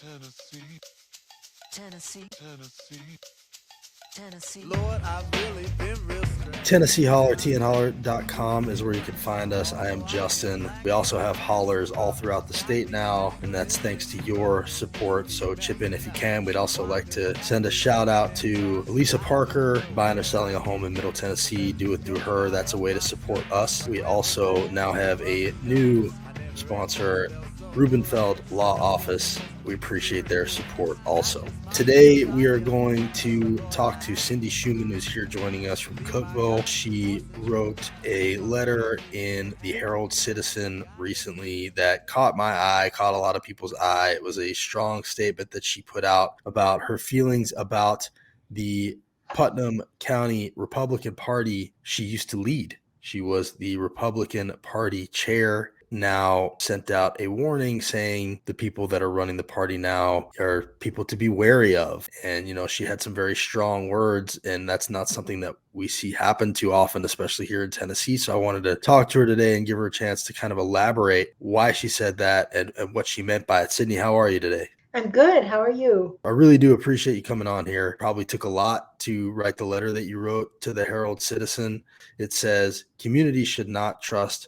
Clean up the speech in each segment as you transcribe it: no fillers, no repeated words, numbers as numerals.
Tennessee, Tennessee, Tennessee. Tennessee. Lord, I've really been real stressed. Tennessee Holler, tnholler.com is where you can find us. I am Justin. We also have hollers all throughout the state now, and that's thanks to your support. So chip in if you can. We'd also like to send a shout out to Lisa Parker, buying or selling a home in Middle Tennessee. Do it through her. That's a way to support us. We also now have a new sponsor, Rubenfeld Law Office. We appreciate their support also. Today, we are going to talk to Cindy Schueman, who's here joining us from Cookeville. She wrote a letter in the Herald-Citizen recently that caught my eye, caught a lot of people's eye. It was a strong statement that she put out about her feelings about the Putnam County Republican Party she used to lead. She was the Republican Party chair, now sent out a warning saying the people that are running the party now are people to be wary of. And, you know, she had some very strong words, and that's not something that we see happen too often, especially here in Tennessee. So I wanted to talk to her today and give her a chance to kind of elaborate why she said that and what she meant by it. Sydney, how are you today? I'm good. How are you? I really do appreciate you coming on here. Probably took a lot to write the letter that you wrote to the Herald-Citizen. It says, communities should not trust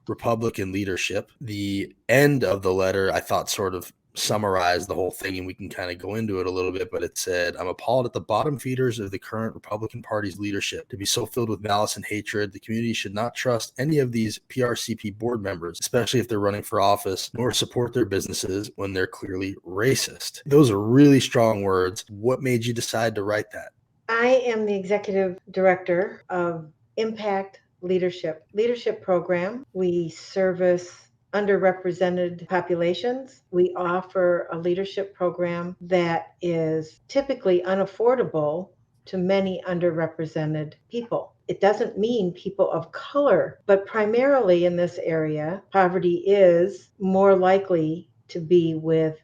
Republican leadership. The end of the letter, I thought, sort of summarized the whole thing, and we can kind of go into it a little bit, but it said, I'm appalled at the bottom feeders of the current Republican Party's leadership. To be so filled with malice and hatred, the community should not trust any of these PRCP board members, especially if they're running for office, nor support their businesses when they're clearly racist. Those are really strong words. What made you decide to write that? I am the executive director of Impact Leadership Program. We service underrepresented populations. We offer a leadership program that is typically unaffordable to many underrepresented people. It doesn't mean people of color, but primarily in this area, poverty is more likely to be with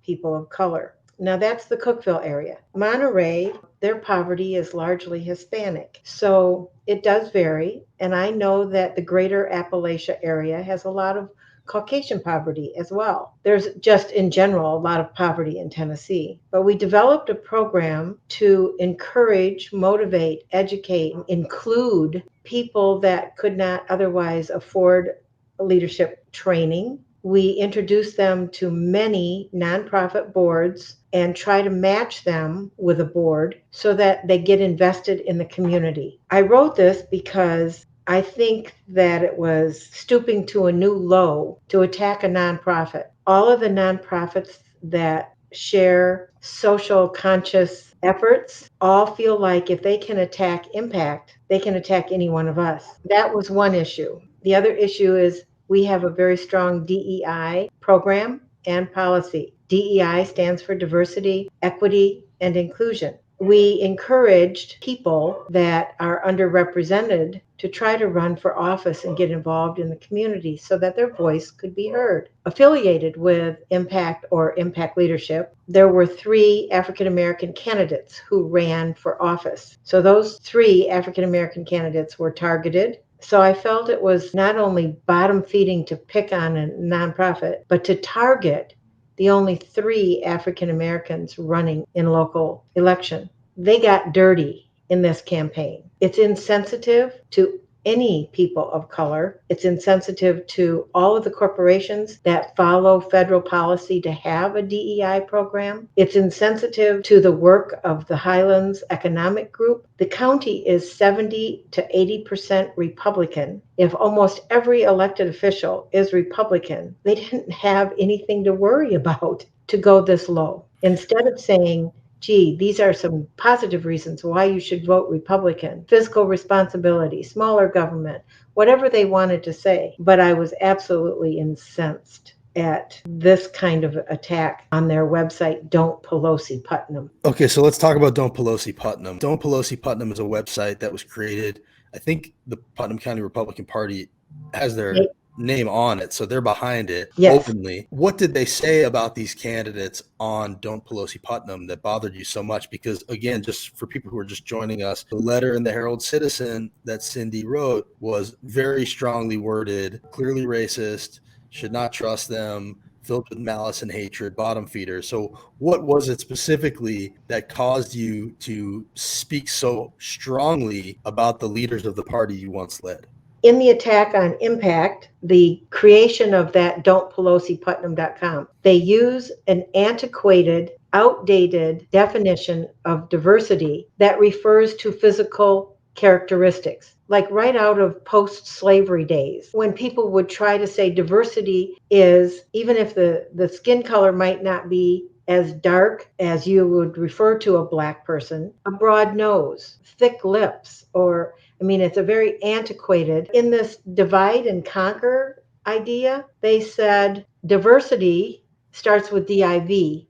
people of color. Now that's the Cookeville area. Monterey, their poverty is largely Hispanic. So it does vary. And I know that the greater Appalachia area has a lot of Caucasian poverty as well. There's just in general a lot of poverty in Tennessee. But we developed a program to encourage, motivate, educate, include people that could not otherwise afford leadership training. We introduce them to many nonprofit boards and try to match them with a board so that they get invested in the community. I wrote this because I think that it was stooping to a new low to attack a nonprofit. All of the nonprofits that share social conscious efforts all feel like if they can attack Impact, they can attack any one of us. That was one issue. The other issue is we have a very strong DEI program and policy. DEI stands for diversity, equity, and inclusion. We encouraged people that are underrepresented to try to run for office and get involved in the community so that their voice could be heard. Affiliated with Impact or Impact Leadership, there were 3 African American candidates who ran for office. So those 3 African American candidates were targeted. So I felt it was not only bottom feeding to pick on a nonprofit, but to target the only 3 African Americans running in local election. They got dirty in this campaign. It's insensitive to any people of color. It's insensitive to all of the corporations that follow federal policy to have a DEI program. It's insensitive to the work of the Highlands Economic Group. The county is 70 to 80% Republican. If almost every elected official is Republican, they didn't have anything to worry about to go this low. Instead of saying, gee, these are some positive reasons why you should vote Republican. Fiscal responsibility, smaller government, whatever they wanted to say. But I was absolutely incensed at this kind of attack on their website, Don't Pelosi Putnam. Okay, so let's talk about Don't Pelosi Putnam. Don't Pelosi Putnam is a website that was created. I think the Putnam County Republican Party has their name on it, so they're behind it openly. What did they say about these candidates on Don't Pelosi Putnam that bothered you so much? Because again, just for people who are just joining us, the letter in the Herald-Citizen that Cindy wrote was very strongly worded, clearly racist, should not trust them, filled with malice and hatred, bottom feeders. So what was it specifically that caused you to speak so strongly about the leaders of the party you once led? In the attack on Impact, the creation of that don'tpelosiputnam.com, they use an antiquated, outdated definition of diversity that refers to physical characteristics, like right out of post-slavery days, when people would try to say diversity is, even if the skin color might not be as dark as you would refer to a black person, a broad nose, thick lips, or it's a very antiquated. In this divide and conquer idea, they said diversity starts with DIV,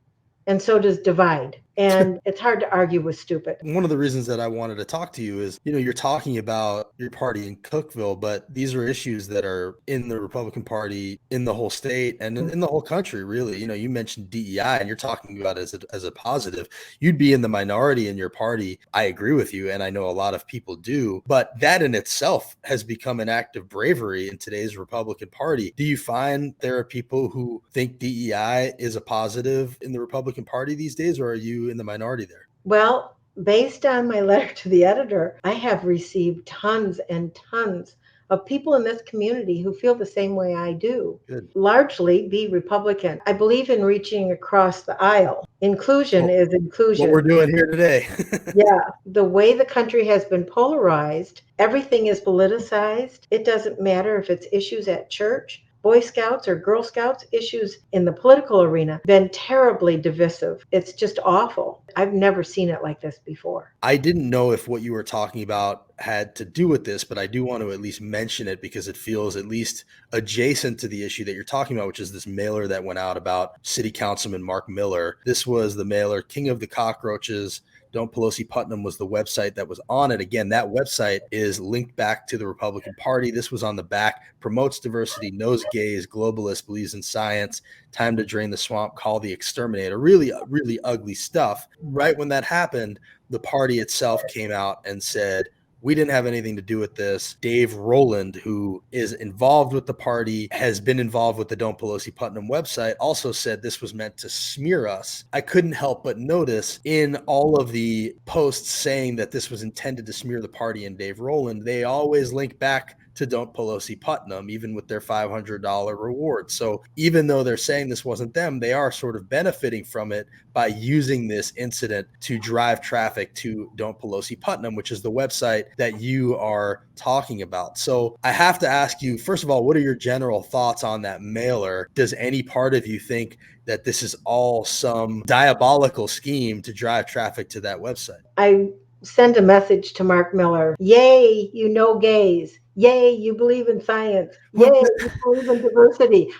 and so does divide. And it's hard to argue with stupid. One of the reasons that I wanted to talk to you is, you're talking about your party in Cookeville, but these are issues that are in the Republican Party, in the whole state, and in the whole country, really. You mentioned DEI, and you're talking about it as a positive. You'd be in the minority in your party. I agree with you, and I know a lot of people do, but that in itself has become an act of bravery in today's Republican Party. Do you find there are people who think DEI is a positive in the Republican Party these days, or are you in the minority there? Well, based on my letter to the editor, I have received tons and tons of people in this community who feel the same way I do. Good. Largely be Republican. I believe in reaching across the aisle. Inclusion is inclusion. What we're doing here today. Yeah, the way the country has been polarized, everything is politicized. It doesn't matter if it's issues at church, Boy Scouts or Girl Scouts, issues in the political arena, been terribly divisive. It's just awful. I've never seen it like this before. I didn't know if what you were talking about had to do with this, but I do want to at least mention it because it feels at least adjacent to the issue that you're talking about, which is this mailer that went out about City Councilman Mark Miller. This was the mailer, King of the Cockroaches. Don't Pelosi Putnam was the website that was on it. Again, that website is linked back to the Republican Party. This was on the back: promotes diversity, knows gays, globalist, believes in science, time to drain the swamp, call the exterminator. Really, really ugly stuff. Right when that happened, the party itself came out and said, we didn't have anything to do with this. Dave Rowland, who is involved with the party, has been involved with the Don't Pelosi Putnam website, also said this was meant to smear us. I couldn't help but notice in all of the posts saying that this was intended to smear the party and Dave Rowland, they always link back to Don't Pelosi Putnam, even with their $500 reward. So even though they're saying this wasn't them, they are sort of benefiting from it by using this incident to drive traffic to Don't Pelosi Putnam, which is the website that you are talking about. So I have to ask you, first of all, what are your general thoughts on that mailer? Does any part of you think that this is all some diabolical scheme to drive traffic to that website? I send a message to Mark Miller. Yay, you know gays. Yay, you believe in science. Yay, you believe in diversity.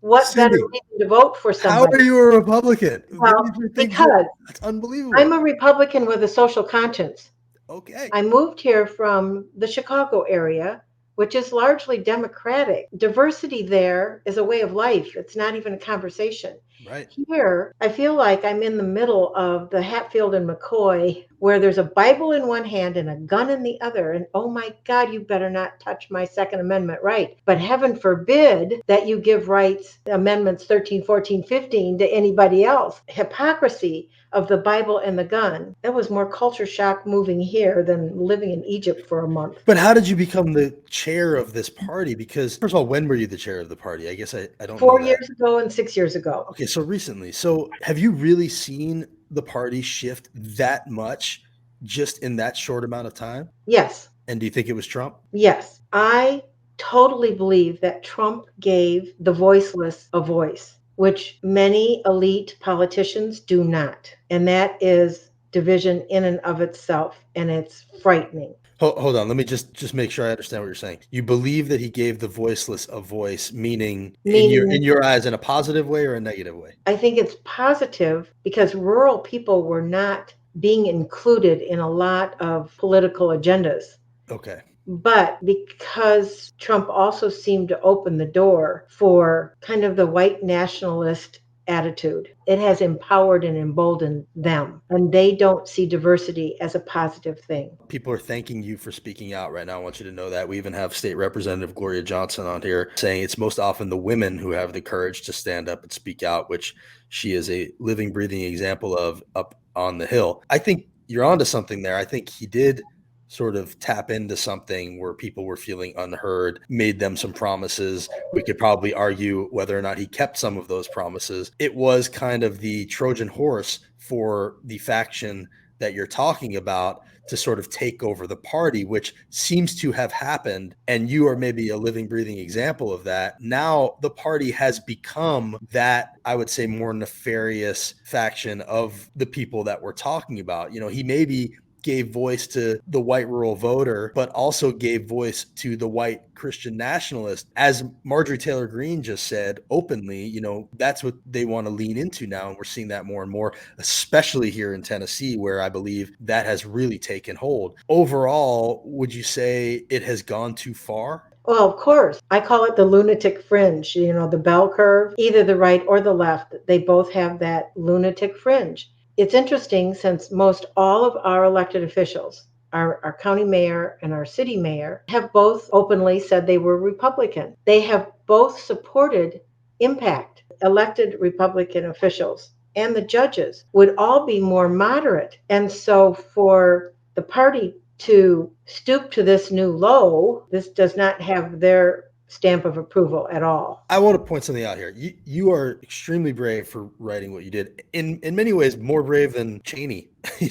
What Cindy, better reason to vote for somebody? How are you a Republican? Well, because that's unbelievable. I'm a Republican with a social conscience. Okay. I moved here from the Chicago area, which is largely Democratic. Diversity there is a way of life. It's not even a conversation. Right. Here, I feel like I'm in the middle of the Hatfield and McCoy, where there's a Bible in one hand and a gun in the other. And oh my God, you better not touch my Second Amendment right. But heaven forbid that you give rights, Amendments 13, 14, 15 to anybody else. Hypocrisy of the Bible and the gun. That was more culture shock moving here than living in Egypt for a month. But how did you become the chair of this party? Because first of all, when were you the chair of the party? I guess I don't know. 4 years ago and 6 years ago. Okay, so recently. So have you really seen the party shift that much just in that short amount of time? Yes. And do you think it was Trump? Yes. I totally believe that Trump gave the voiceless a voice, which many elite politicians do not. And that is division in and of itself. And it's frightening. Hold on. Let me just make sure I understand what you're saying. You believe that he gave the voiceless a voice, meaning in your eyes, in a positive way or a negative way? I think it's positive because rural people were not being included in a lot of political agendas. Okay. But because Trump also seemed to open the door for kind of the white nationalist attitude. It has empowered and emboldened them, and they don't see diversity as a positive thing. People are thanking you for speaking out right now. I want you to know that. We even have State Representative Gloria Johnson on here saying it's most often the women who have the courage to stand up and speak out, which she is a living, breathing example of up on the Hill. I think you're onto something there. I think he did sort of tap into something where people were feeling unheard, made them some promises. We could probably argue whether or not he kept some of those promises. It was kind of the Trojan horse for the faction that you're talking about to sort of take over the party, which seems to have happened. And you are maybe a living, breathing example of that. Now the party has become that, I would say, more nefarious faction of the people that we're talking about. He maybe gave voice to the white rural voter, but also gave voice to the white Christian nationalist. As Marjorie Taylor Greene just said openly, that's what they want to lean into now. And we're seeing that more and more, especially here in Tennessee, where I believe that has really taken hold. Overall, would you say it has gone too far? Well, of course. I call it the lunatic fringe, the bell curve, either the right or the left. They both have that lunatic fringe. It's interesting since most all of our elected officials, our county mayor and our city mayor, have both openly said they were Republican. They have both supported impact. Elected Republican officials and the judges would all be more moderate. And so for the party to stoop to this new low, this does not have their stamp of approval at all. I want to point something out here. You are extremely brave for writing what you did. In many ways, more brave than Cheney.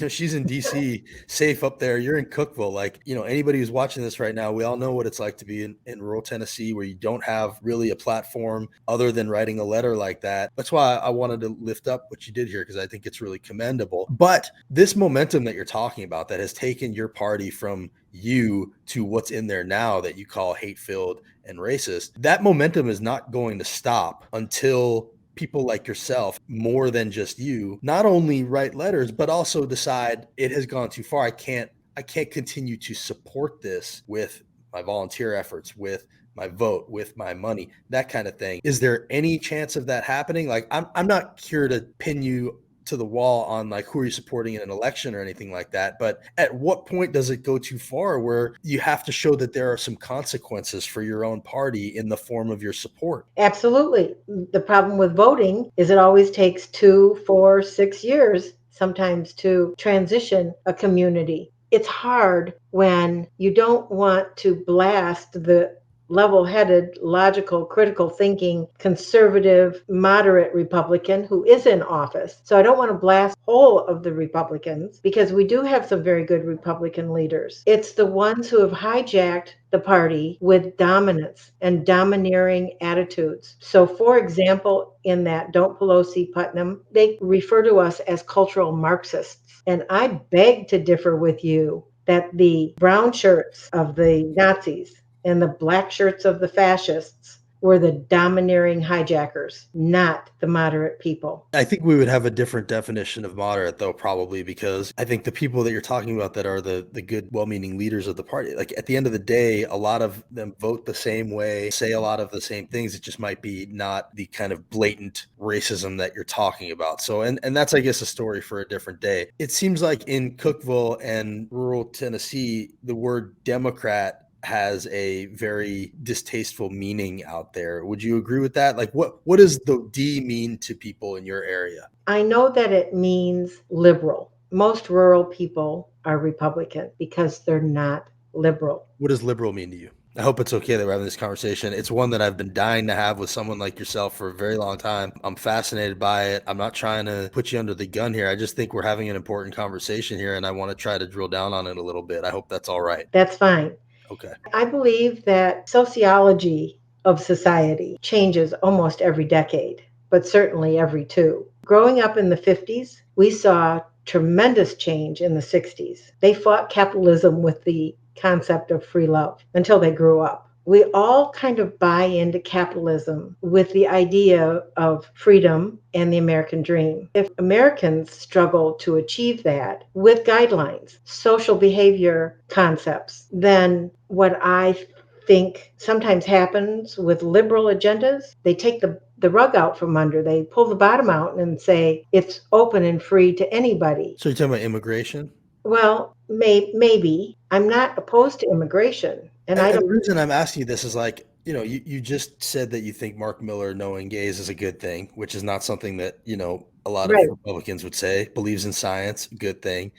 She's in DC, safe up there. You're in Cookeville. Anybody who's watching this right now, we all know what it's like to be in rural Tennessee, where you don't have really a platform other than writing a letter like that. That's why I wanted to lift up what you did here, because I think it's really commendable. But this momentum that you're talking about that has taken your party from you to what's in there now that you call hate-filled and racist, that momentum is not going to stop until people like yourself, more than just you, not only write letters, but also decide it has gone too far. I can't continue to support this with my volunteer efforts, with my vote, with my money, that kind of thing. Is there any chance of that happening? I'm not here to pin you to the wall on who are you supporting in an election or anything like that, but at what point does it go too far where you have to show that there are some consequences for your own party in the form of your support? Absolutely. The problem with voting is it always takes 2, 4, 6 years sometimes to transition a community. It's hard when you don't want to blast the level-headed, logical, critical thinking, conservative, moderate Republican who is in office. So I don't want to blast whole of the Republicans, because we do have some very good Republican leaders. It's the ones who have hijacked the party with dominance and domineering attitudes. So for example, in that Don't Pelosi Putnam, they refer to us as cultural Marxists. And I beg to differ with you that the brown shirts of the Nazis and the black shirts of the fascists were the domineering hijackers, not the moderate people. I think we would have a different definition of moderate, though, probably, because I think the people that you're talking about that are the good, well-meaning leaders of the party, at the end of the day, a lot of them vote the same way, say a lot of the same things. It just might be not the kind of blatant racism that you're talking about. So, and that's, I guess, a story for a different day. It seems like in Cookeville and rural Tennessee, the word Democrat has a very distasteful meaning out there. Would you agree with that? What does the D mean to people in your area? I know that it means liberal. Most rural people are Republican because they're not liberal. What does liberal mean to you? I hope it's okay that we're having this conversation. It's one that I've been dying to have with someone like yourself for a very long time. I'm fascinated by it. I'm not trying to put you under the gun here. I just think we're having an important conversation here, and I want to try to drill down on it a little bit. I hope that's all right. That's fine. Okay. I believe that sociology of society changes almost every decade, but certainly every 2. Growing up in the 50s, we saw tremendous change in the 60s. They fought capitalism with the concept of free love until they grew up. We all kind of buy into capitalism with the idea of freedom and the American dream. If Americans struggle to achieve that with guidelines, social behavior concepts, then what I think sometimes happens with liberal agendas, they take the the rug out from under. They pull the bottom out and say it's open and free to anybody. So you're talking about immigration? Well, maybe. I'm not opposed to immigration. And I And don't, the reason I'm asking you this is like, you just said that you think Mark Miller knowing gays is a good thing, which is not something that, a lot of right, Republicans would say. Believes in science, good thing.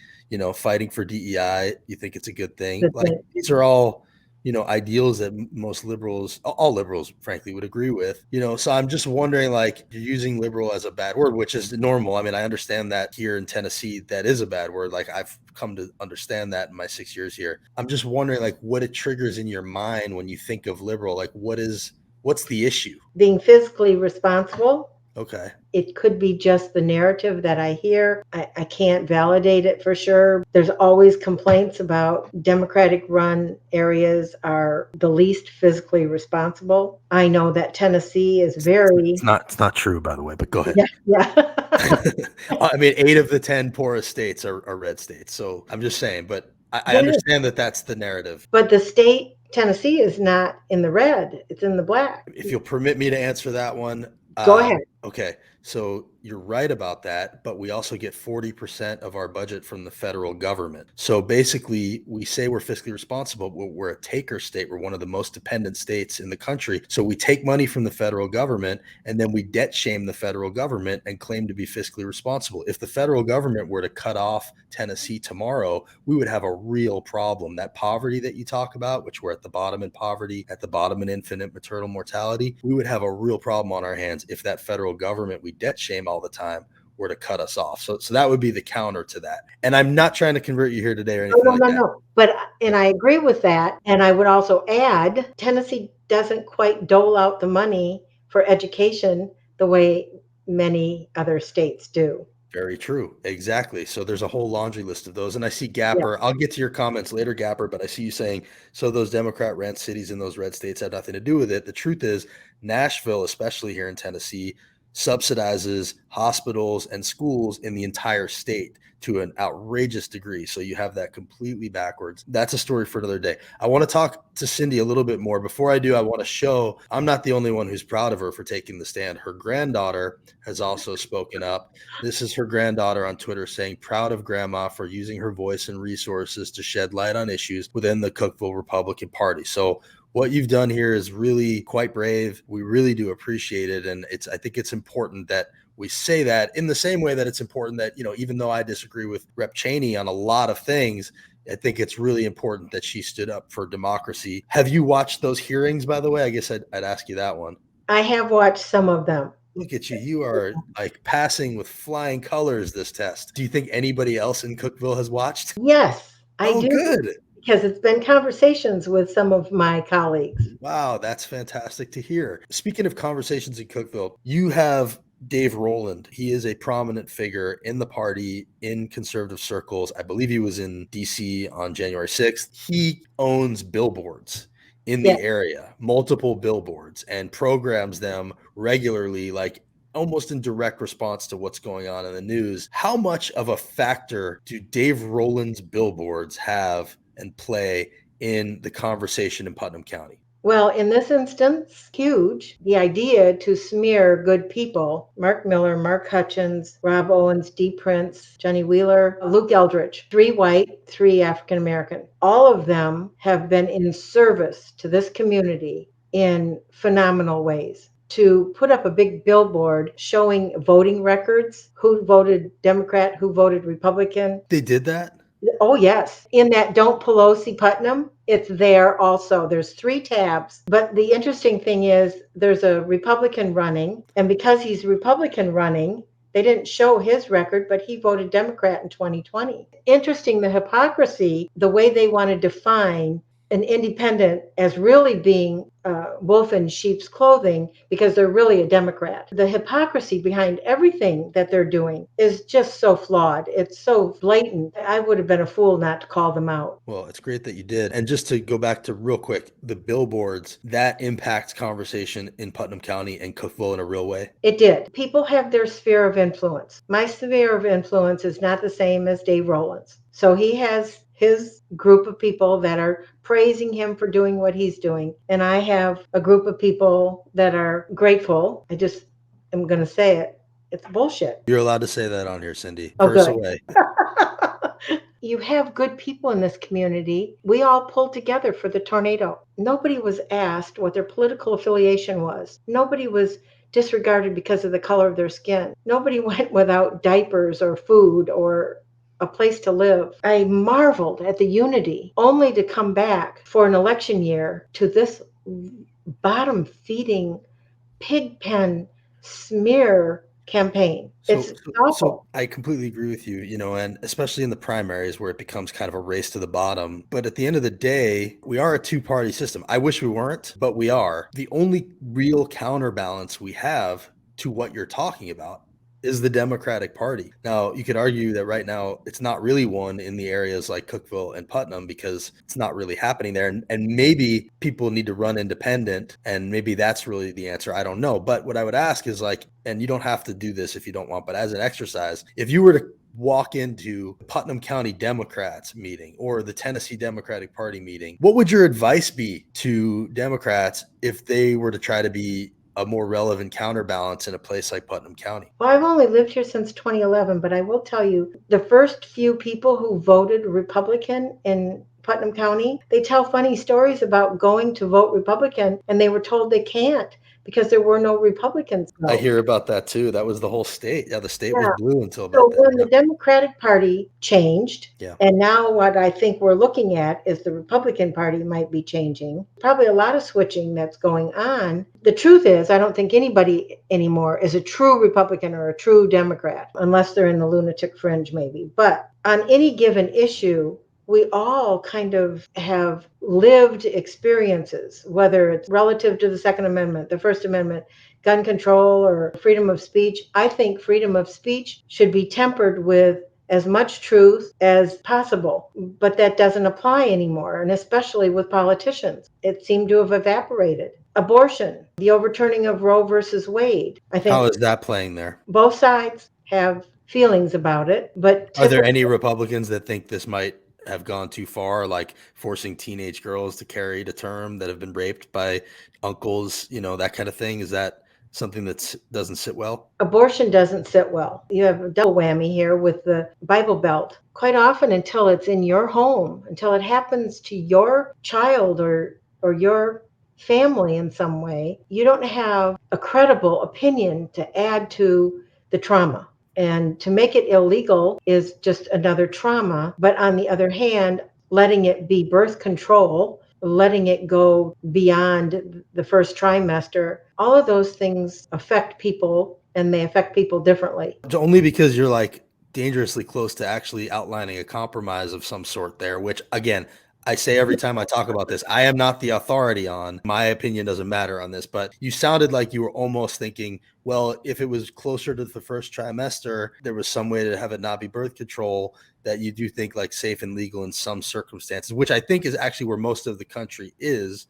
Fighting for DEI, you think it's a good thing. the Like thing. these are all, ideals that most liberals, all liberals, frankly, would agree with. So I'm just wondering, like, you're using liberal as a bad word, which is normal. I mean, I understand that here in Tennessee, that is a bad word. Like I've come to understand that in my 6 years here. I'm just wondering, like, what it triggers in your mind when you think of liberal. Like, what's the issue? Being fiscally responsible. Okay. It could be just the narrative that I hear. I can't validate it for sure. There's always complaints about Democratic run areas are the least fiscally responsible. I know that Tennessee is very, It's not true, by the way, but go ahead. yeah, yeah. I mean, 8 of the 10 poorest states are red states. So I'm just saying, but I Yes. understand that that's the narrative. But the state, Tennessee, is not in the red, it's in the black. If you'll permit me to answer that one. Go ahead. Okay. So you're right about that, but we also get 40% of our budget from the federal government. So basically, we say we're fiscally responsible, but we're a taker state. We're one of the most dependent states in the country. So we take money from the federal government and then we debt shame the federal government and claim to be fiscally responsible. If the federal government were to cut off Tennessee tomorrow, we would have a real problem. That poverty that you talk about, which we're at the bottom in poverty, at the bottom in infant maternal mortality, we would have a real problem on our hands if that federal government we debt shame all the time were to cut us off. So that would be the counter to that. And I'm not trying to convert you here today or anything like that. No. But, and I agree with that. And I would also add, Tennessee doesn't quite dole out the money for education the way many other states do. Very true. Exactly. So there's a whole laundry list of those. And I see Gapper. I'll get to your comments later, Gapper, but I see you saying, so those Democrat ran cities in those red states have nothing to do with it. The truth is, Nashville, especially here in Tennessee, subsidizes hospitals and schools in the entire state to an outrageous degree. So you have that completely backwards. That's a story for another day. I want to talk to Cindy a little bit more. Before I do, I want to show I'm not the only one who's proud of her for taking the stand. Her granddaughter has also spoken up. This is her granddaughter on Twitter saying, proud of grandma for using her voice and resources to shed light on issues within the Cookeville Republican Party. So what you've done here is really quite brave. We really do appreciate it. And I think it's important that we say that in the same way that it's important that, even though I disagree with Rep. Cheney on a lot of things, I think it's really important that she stood up for democracy. Have you watched those hearings, by the way? I guess I'd ask you that one. I have watched some of them. Look at you. You are like passing with flying colors this test. Do you think anybody else in Cookeville has watched? Yes, I do. Good. Because it's been conversations with some of my colleagues. Wow, that's fantastic to hear. Speaking of conversations in Cookeville, you have Dave Rowland. He is a prominent figure in the party, in conservative circles. I believe he was in DC on January 6th. He owns billboards in the area, multiple billboards, and programs them regularly, like almost in direct response to what's going on in the news. How much of a factor do Dave Rowland's billboards have and play in the conversation in Putnam County? Well, in this instance, huge. The idea to smear good people, Mark Miller, Mark Hutchins, Rob Owens, Dee Prince, Johnny Wheeler, Luke Eldridge, 3 white, 3 African American. All of them have been in service to this community in phenomenal ways. To put up a big billboard showing voting records, who voted Democrat, who voted Republican. They did that? Oh, yes. In that Don't Pelosi Putnam, it's there also. There's 3 tabs. But the interesting thing is there's a Republican running. And because he's Republican running, they didn't show his record, but he voted Democrat in 2020. Interesting, the hypocrisy, the way they want to define an independent as really being wolf in sheep's clothing because they're really a Democrat. The hypocrisy behind everything that they're doing is just so flawed. It's so blatant. I would have been a fool not to call them out. Well, it's great that you did. And just to go back to real quick, the billboards, that impacts conversation in Putnam County and Cookeville in a real way. It did. People have their sphere of influence. My sphere of influence is not the same as Dave Rowland's. So he has his group of people that are praising him for doing what he's doing. And I have a group of people that are grateful. I just am going to say it. It's bullshit. You're allowed to say that on here, Cindy. Oh, Curse good. away. You have good people in this community. We all pulled together for the tornado. Nobody was asked what their political affiliation was. Nobody was disregarded because of the color of their skin. Nobody went without diapers or food or a place to live. I marveled at the unity, only to come back for an election year to this bottom feeding pig pen smear campaign. It's awful. So I completely agree with you, and especially in the primaries where it becomes kind of a race to the bottom. But at the end of the day, we are a two-party system. I wish we weren't, but we are. The only real counterbalance we have to what you're talking about is the Democratic Party. Now, you could argue that right now it's not really one in the areas like Cookeville and Putnam because it's not really happening there. And maybe people need to run independent, and maybe that's really the answer. I don't know. But what I would ask is and you don't have to do this if you don't want, but as an exercise, if you were to walk into the Putnam County Democrats meeting or the Tennessee Democratic Party meeting, what would your advice be to Democrats if they were to try to be a more relevant counterbalance in a place like Putnam County? Well, I've only lived here since 2011, but I will tell you the first few people who voted Republican in Putnam County, they tell funny stories about going to vote Republican and they were told they can't because there were no Republicans. I hear about that too. That was the whole state. Yeah, the state was blue until So about that. when the Democratic Party changed, Yeah. and now what I think we're looking at is the Republican Party might be changing. Probably a lot of switching that's going on. The truth is, I don't think anybody anymore is a true Republican or a true Democrat, unless they're in the lunatic fringe maybe. But on any given issue, we all kind of have lived experiences, whether it's relative to the Second Amendment, the First Amendment, gun control, or freedom of speech. I think freedom of speech should be tempered with as much truth as possible, but that doesn't apply anymore, and especially with politicians. It seemed to have evaporated. Abortion, the overturning of Roe versus Wade. I think How is that playing there? both sides have feelings about it, but Are there any Republicans that think this might have gone too far, like forcing teenage girls to carry to term that have been raped by uncles, that kind of thing? Is that something that doesn't sit well? Abortion doesn't sit well. You have a double whammy here with the Bible Belt. Quite often, until it's in your home, until it happens to your child or your family in some way, you don't have a credible opinion to add to the trauma. And to make it illegal is just another trauma. But on the other hand, letting it be birth control, letting it go beyond the first trimester, all of those things affect people, and they affect people differently. Only because you're dangerously close to actually outlining a compromise of some sort there, which again, I say every time I talk about this, I am not the authority on. My opinion doesn't matter on this, but you sounded like you were almost thinking, well, if it was closer to the first trimester, there was some way to have it not be birth control, that you do think safe and legal in some circumstances, which I think is actually where most of the country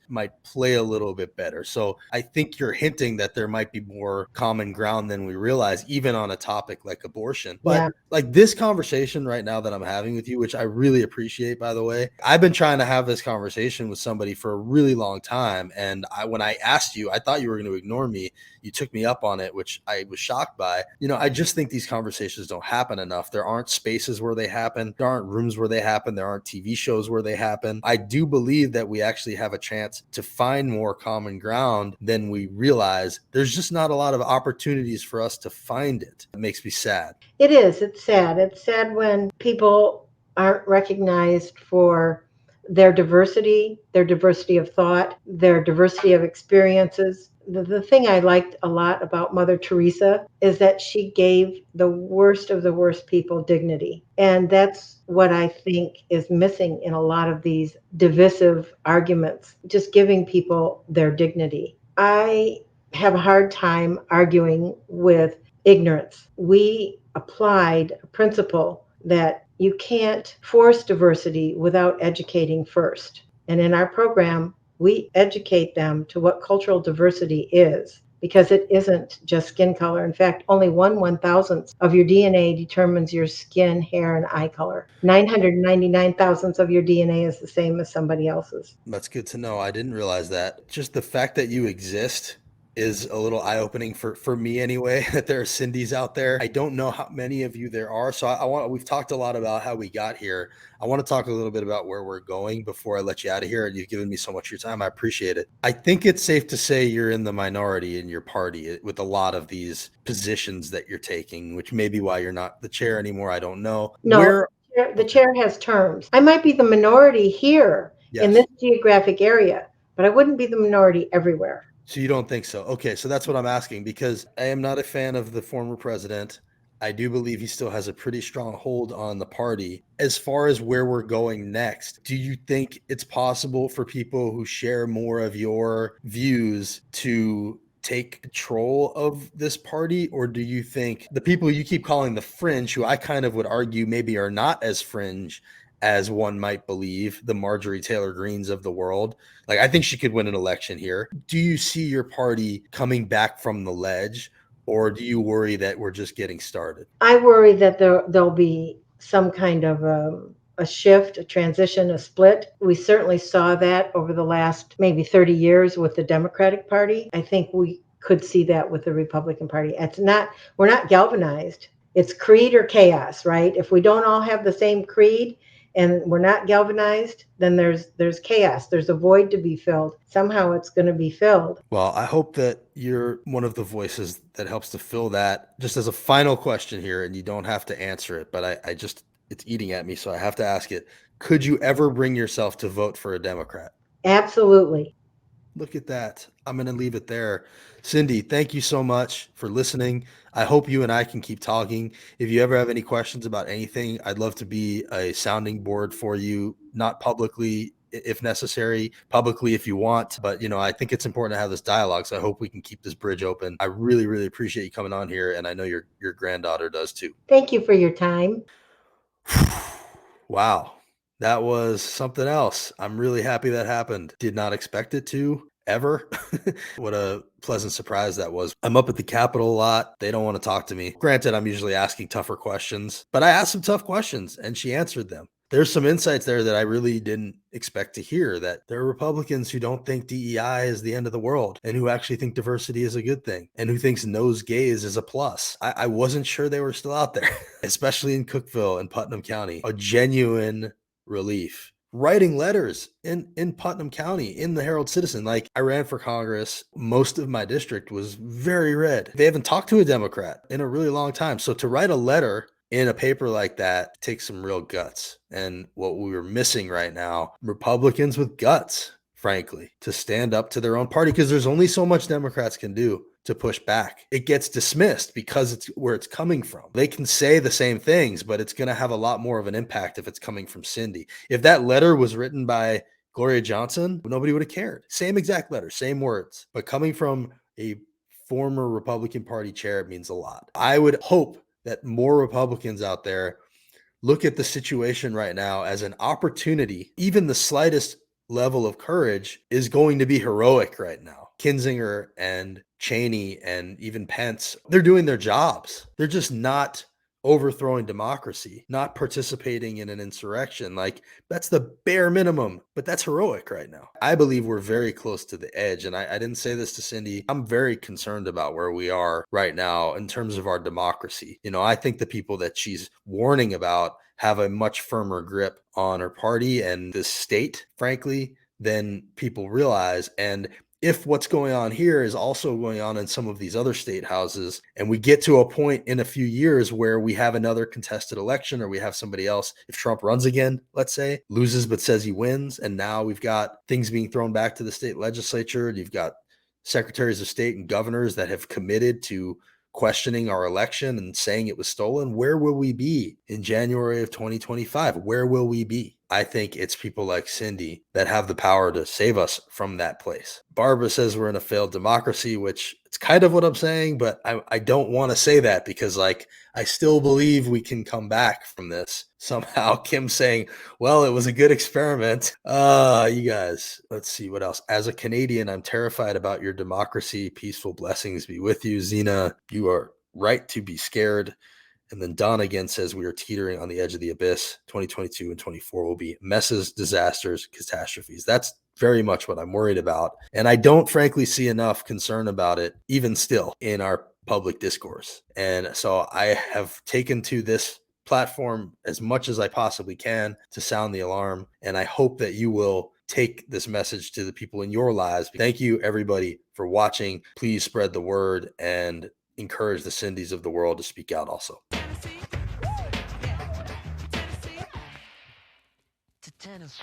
might play a little bit better. So I think you're hinting that there might be more common ground than we realize, even on a topic like abortion. But this conversation right now that I'm having with you, which I really appreciate, by the way, I've been trying to have this conversation with somebody for a really long time. And when I asked you, I thought you were going to ignore me. You took me up on it, which I was shocked by. I just think these conversations don't happen enough. There aren't spaces where they happen. There aren't rooms where they happen. There aren't TV shows where they happen. I do believe that we actually have a chance to find more common ground than we realize. There's just not a lot of opportunities for us to find it. It makes me sad. It is. It's sad. It's sad when people aren't recognized for their diversity of thought, their diversity of experiences. The thing I liked a lot about Mother Teresa is that she gave the worst of the worst people dignity. And that's what I think is missing in a lot of these divisive arguments, just giving people their dignity. I have a hard time arguing with ignorance. We applied a principle that you can't force diversity without educating first. And in our program, we educate them to what cultural diversity is, because it isn't just skin color. In fact, only 1/1000th of your DNA determines your skin, hair, and eye color. 999 thousandths of your DNA is the same as somebody else's. That's good to know. I didn't realize that. Just the fact that you exist is a little eye-opening for me anyway, that there are Cindy's out there. I don't know how many of you there are. So we've talked a lot about how we got here. I want to talk a little bit about where we're going before I let you out of here. And you've given me so much of your time. I appreciate it. I think it's safe to say you're in the minority in your party with a lot of these positions that you're taking, which may be why you're not the chair anymore. I don't know. No, the chair has terms. I might be the minority here in this geographic area, but I wouldn't be the minority everywhere. So you don't think so? Okay, so that's what I'm asking, because I am not a fan of the former president. I do believe he still has a pretty strong hold on the party. As far as where we're going next, do you think it's possible for people who share more of your views to take control of this party? Or do you think the people you keep calling the fringe, who I kind of would argue maybe are not as fringe as one might believe, the Marjorie Taylor Greens of the world, like, I think she could win an election here. Do you see your party coming back from the ledge, or do you worry that we're just getting started? I worry that there'll be some kind of a shift, a transition, a split. We certainly saw that over the last maybe 30 years with the Democratic Party. I think we could see that with the Republican Party. We're not galvanized. It's creed or chaos, right? If we don't all have the same creed and we're not galvanized, then there's chaos. There's a void to be filled. Somehow it's going to be filled. Well, I hope that you're one of the voices that helps to fill that. Just as a final question here, and you don't have to answer it, but I just, it's eating at me, so I have to ask it. Could you ever bring yourself to vote for a Democrat? Absolutely. Look at that. I'm going to leave it there. Cindy, thank you so much for listening. I hope you and I can keep talking. If you ever have any questions about anything, I'd love to be a sounding board for you, not publicly if necessary, publicly if you want. But, you know, I think it's important to have this dialogue. So I hope we can keep this bridge open. I really, really appreciate you coming on here. And I know your granddaughter does too. Thank you for your time. Wow. That was something else. I'm really happy that happened. Did not expect it to ever. What a pleasant surprise that was. I'm up at the Capitol a lot. They don't want to talk to me. Granted, I'm usually asking tougher questions, but I asked some tough questions and she answered them. There's some insights there that I really didn't expect to hear, that there are Republicans who don't think DEI is the end of the world and who actually think diversity is a good thing and who thinks nose gaze is a plus. I wasn't sure they were still out there, especially in Cookeville and Putnam County. A genuine relief. Writing letters in Putnam County, in the Herald-Citizen. Like, I ran for Congress. Most of my district was very red. They haven't talked to a Democrat in a really long time. So to write a letter in a paper like that takes some real guts. And what we were missing right now, Republicans with guts, frankly, to stand up to their own party, because there's only so much Democrats can do to push back. It gets dismissed because it's where it's coming from. They can say the same things, but it's going to have a lot more of an impact if it's coming from Cindy. If that letter was written by Gloria Johnson, nobody would have cared. Same exact letter, same words, but coming from a former Republican Party chair, it means a lot. I would hope that more Republicans out there look at the situation right now as an opportunity. Even the slightest level of courage is going to be heroic right now. Kinzinger and Cheney and even Pence, they're doing their jobs. They're just not overthrowing democracy, not participating in an insurrection. Like, that's the bare minimum, but that's heroic right now. I believe we're very close to the edge. And I didn't say this to Cindy. I'm very concerned about where we are right now in terms of our democracy. You know, I think the people that she's warning about have a much firmer grip on her party and the state, frankly, than people realize. And if what's going on here is also going on in some of these other state houses, and we get to a point in a few years where we have another contested election, or we have somebody else, if Trump runs again, let's say, loses but says he wins, and now we've got things being thrown back to the state legislature, and you've got secretaries of state and governors that have committed to questioning our election and saying it was stolen, where will we be in January of 2025? Where will we be? I think it's people like Cindy that have the power to save us from that place. Barbara says we're in a failed democracy, which it's kind of what I'm saying, but I don't want to say that, because, like, I still believe we can come back from this somehow. Kim's saying, well, it was a good experiment. You guys, let's see what else. As a Canadian, I'm terrified about your democracy. Peaceful blessings be with you. Zena, you are right to be scared. And then Don again says we are teetering on the edge of the abyss. 2022 and 24 will be messes, disasters, catastrophes. That's very much what I'm worried about. And I don't frankly see enough concern about it, even still, in our public discourse. And so I have taken to this platform as much as I possibly can to sound the alarm. And I hope that you will take this message to the people in your lives. Thank you, everybody, for watching. Please spread the word and encourage the Cindys of the world to speak out also. to Tennessee.